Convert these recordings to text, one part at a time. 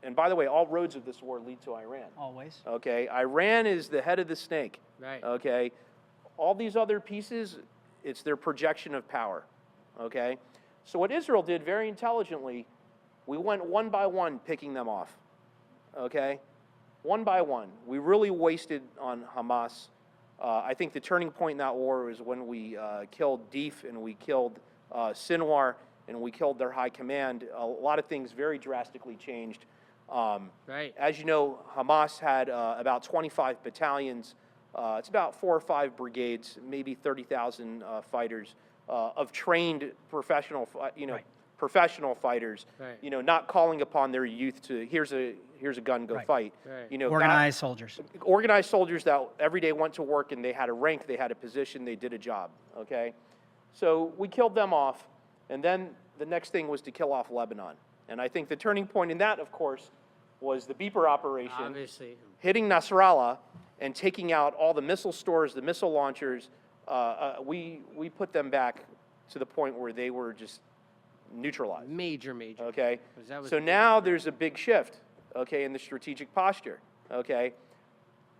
and by the way, all roads of this war lead to Iran. Always. Okay, Iran is the head of the snake. Right. Okay, all these other pieces, it's their projection of power. Okay, so what Israel did very intelligently, we went one by one picking them off. Okay, one by one. We really wasted on Hamas. I think the turning point in that war was when we killed Deif and we killed Sinwar and we killed their high command. A lot of things very drastically changed. Right. As you know, Hamas had about 25 battalions. It's about 4 or 5 brigades, maybe 30,000 fighters of trained professional, Right. professional fighters. Right. Not calling upon their youth to here's a gun, go Right. fight. Right. Organized soldiers. Organized soldiers that every day went to work and they had a rank, they had a position, they did a job. Okay, so we killed them off, and then the next thing was to kill off Lebanon. And I think the turning point in that, of course, was the Beeper operation, Obviously. hitting Nasrallah and taking out all the missile stores, the missile launchers. We put them back to the point where they were just neutralized. Major. Okay, 'Cause that was so now there's a big shift, okay, in the strategic posture. Okay,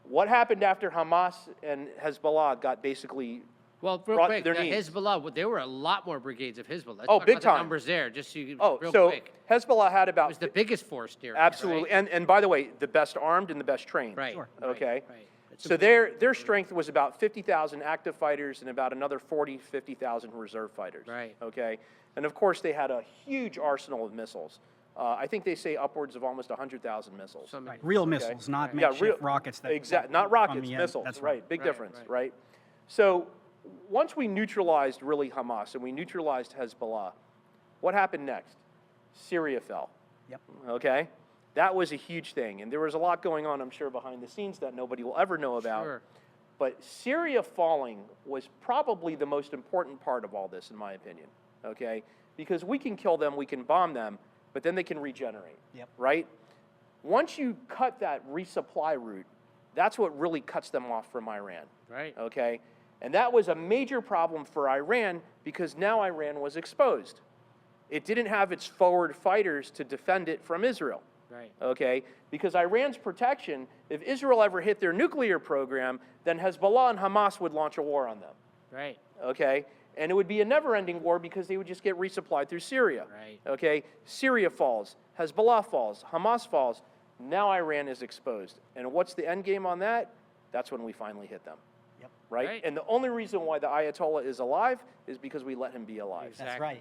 what happened after Hamas and Hezbollah got basically Well, real brought quick, their the knees? Hezbollah, there were a lot more brigades of Hezbollah. Let's Oh, talk big about time. the numbers there, just so you real so quick. Hezbollah had It about was the biggest force near here, absolutely, right? and by the way, the best armed and the best trained. Right. Sure. Okay. Right. It's So important. their strength was about 50,000 active fighters and about another 50,000 reserve fighters. Right. Okay. And of course, they had a huge arsenal of missiles. I think they say upwards of almost 100,000 missiles. Some- Right. Real missiles, not Yeah, makeshift rockets. Not from rockets, the end. missiles. That's Right. Big Right, difference. right. Right. So once we neutralized really Hamas and we neutralized Hezbollah, what happened next? Syria fell. Yep. Okay. That was a huge thing, and there was a lot going on, I'm sure, behind the scenes that nobody will ever know about. Sure. But Syria falling was probably the most important part of all this, in my opinion, okay? Because we can kill them, we can bomb them, but then they can regenerate, Yep. right? Once you cut that resupply route, that's what really cuts them off from Iran, Right. okay? And that was a major problem for Iran because now Iran was exposed. It didn't have its forward fighters to defend it from Israel. Right. Okay, because Iran's protection, if Israel ever hit their nuclear program, then Hezbollah and Hamas would launch a war on them. Right. Okay, and it would be a never-ending war because they would just get resupplied through Syria. Right. Okay, Syria falls, Hezbollah falls, Hamas falls. Now Iran is exposed, and what's the end game on that? That's when we finally hit them. Yep. Right? Right. And the only reason why the Ayatollah is alive is because we let him be alive. That's Exactly. right.